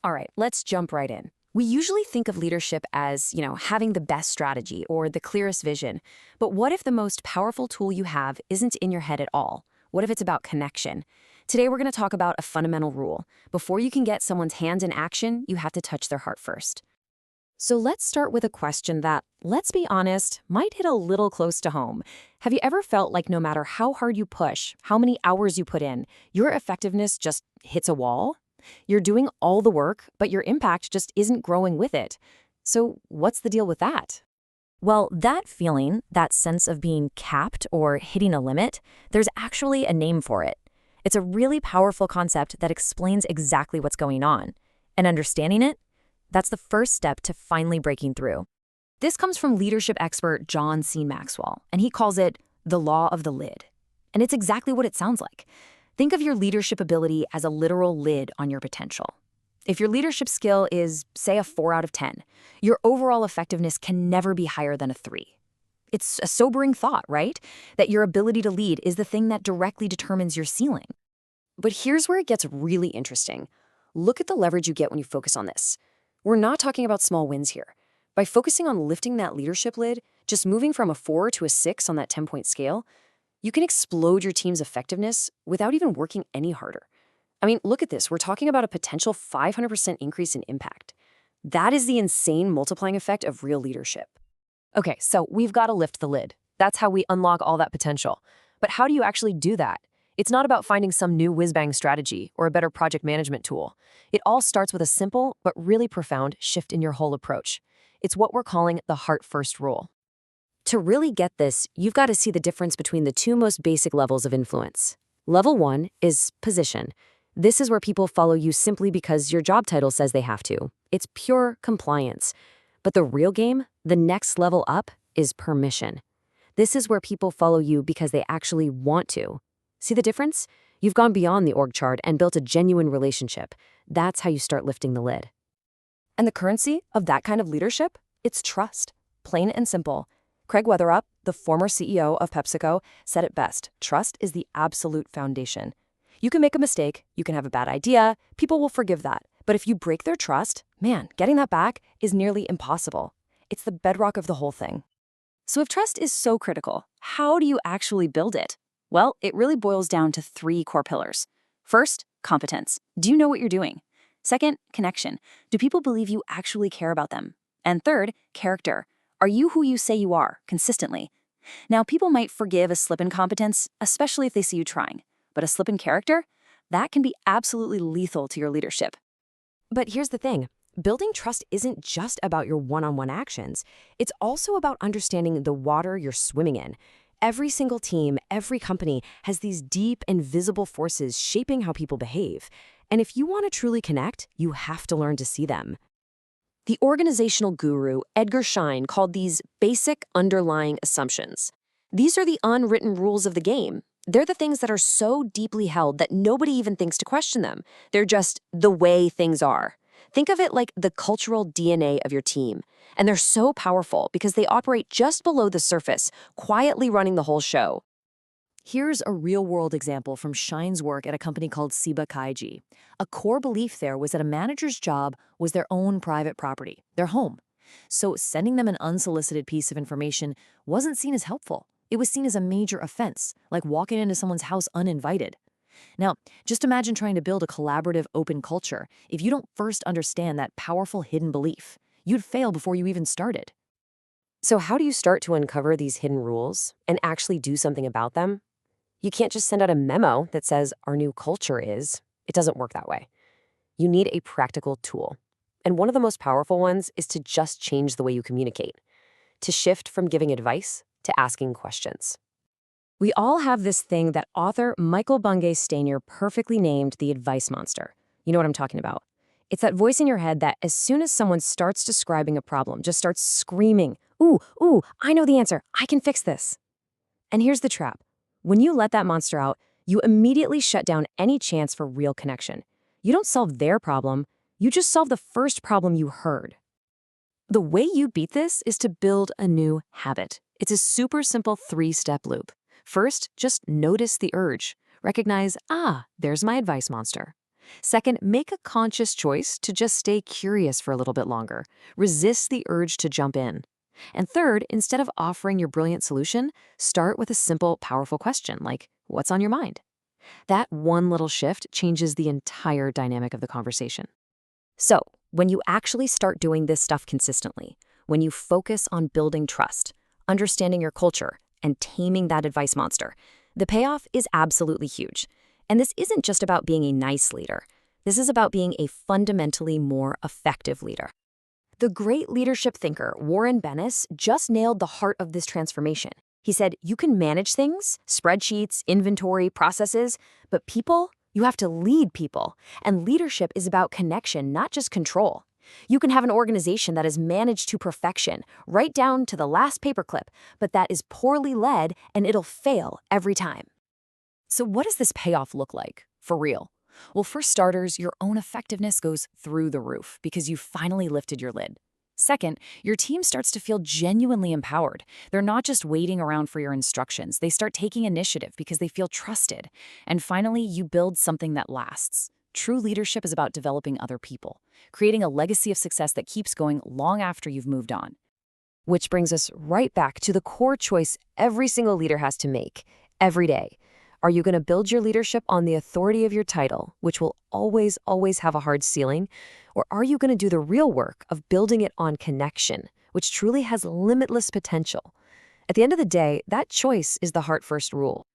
All right, let's jump right in. We usually think of leadership as, having the best strategy or the clearest vision. But what if the most powerful tool you have isn't in your head at all? What if it's about connection? Today, we're going to talk about a fundamental rule. Before you can get someone's hand in action, you have to touch their heart first. So let's start with a question that, let's be honest, might hit a little close to home. Have you ever felt like no matter how hard you push, how many hours you put in, your effectiveness just hits a wall? You're doing all the work, but your impact just isn't growing with it. So what's the deal with that? Well, that feeling, that sense of being capped or hitting a limit, there's actually a name for it. It's a really powerful concept that explains exactly what's going on. And understanding it, that's the first step to finally breaking through. This comes from leadership expert John C. Maxwell, and he calls it the law of the lid. And it's exactly what it sounds like. Think of your leadership ability as a literal lid on your potential. If your leadership skill is, say, a 4 out of 10, your overall effectiveness can never be higher than a 3. It's a sobering thought, right? That your ability to lead is the thing that directly determines your ceiling. But here's where it gets really interesting. Look at the leverage you get when you focus on this. We're not talking about small wins here. By focusing on lifting that leadership lid, just moving from a 4 to a 6 on that 10-point scale, you can explode your team's effectiveness without even working any harder. I mean, look at this. We're talking about a potential 500% increase in impact. That is the insane multiplying effect of real leadership. Okay, so we've got to lift the lid. That's how we unlock all that potential. But how do you actually do that? It's not about finding some new whiz-bang strategy or a better project management tool. It all starts with a simple but really profound shift in your whole approach. It's what we're calling the heart-first rule. To really get this, you've got to see the difference between the two most basic levels of influence. Level 1 is position. This is where people follow you simply because your job title says they have to. It's pure compliance. But the real game, the next level up, is permission. This is where people follow you because they actually want to. See the difference? You've gone beyond the org chart and built a genuine relationship. That's how you start lifting the lid. And the currency of that kind of leadership? It's trust. Plain and simple. Craig Weatherup, the former CEO of PepsiCo, said it best. Trust is the absolute foundation. You can make a mistake, you can have a bad idea, people will forgive that. But if you break their trust, man, getting that back is nearly impossible. It's the bedrock of the whole thing. So if trust is so critical, how do you actually build it? Well, it really boils down to 3 core pillars. First, competence. Do you know what you're doing? Second, connection. Do people believe you actually care about them? And third, character. Are you who you say you are, consistently? Now, people might forgive a slip in competence, especially if they see you trying. But a slip in character? That can be absolutely lethal to your leadership. But here's the thing. Building trust isn't just about your one-on-one actions. It's also about understanding the water you're swimming in. Every single team, every company has these deep, invisible forces shaping how people behave. And if you want to truly connect, you have to learn to see them. The organizational guru Edgar Schein called these basic underlying assumptions. These are the unwritten rules of the game. They're the things that are so deeply held that nobody even thinks to question them. They're just the way things are. Think of it like the cultural DNA of your team. And they're so powerful because they operate just below the surface, quietly running the whole show. Here's a real-world example from Schein's work at a company called Ciba Kaiji. A core belief there was that a manager's job was their own private property, their home. So sending them an unsolicited piece of information wasn't seen as helpful. It was seen as a major offense, like walking into someone's house uninvited. Now, just imagine trying to build a collaborative, open culture if you don't first understand that powerful hidden belief. You'd fail before you even started. So how do you start to uncover these hidden rules and actually do something about them? You can't just send out a memo that says our new culture is. It doesn't work that way. You need a practical tool. And one of the most powerful ones is to just change the way you communicate, to shift from giving advice to asking questions. We all have this thing that author Michael Bungay Stanier perfectly named the advice monster. You know what I'm talking about. It's that voice in your head that as soon as someone starts describing a problem, just starts screaming, ooh, I know the answer. I can fix this. And here's the trap. When you let that monster out, you immediately shut down any chance for real connection. You don't solve their problem. You just solve the first problem you heard. The way you beat this is to build a new habit. It's a super simple 3-step loop. First, just notice the urge. Recognize, there's my advice monster. Second, make a conscious choice to just stay curious for a little bit longer. Resist the urge to jump in. And third, instead of offering your brilliant solution, start with a simple, powerful question like, what's on your mind? That one little shift changes the entire dynamic of the conversation. So, when you actually start doing this stuff consistently, when you focus on building trust, understanding your culture, and taming that advice monster, the payoff is absolutely huge. And this isn't just about being a nice leader. This is about being a fundamentally more effective leader. The great leadership thinker Warren Bennis just nailed the heart of this transformation. He said, you can manage things, spreadsheets, inventory, processes, but people, you have to lead people. And leadership is about connection, not just control. You can have an organization that is managed to perfection, right down to the last paperclip, but that is poorly led and it'll fail every time. So what does this payoff look like, for real? Well, for starters, your own effectiveness goes through the roof because you finally lifted your lid. Second, your team starts to feel genuinely empowered. They're not just waiting around for your instructions. They start taking initiative because they feel trusted. And finally, you build something that lasts. True leadership is about developing other people, creating a legacy of success that keeps going long after you've moved on. Which brings us right back to the core choice every single leader has to make every day. Are you going to build your leadership on the authority of your title, which will always, always have a hard ceiling? Or are you going to do the real work of building it on connection, which truly has limitless potential? At the end of the day, that choice is the heart-first rule.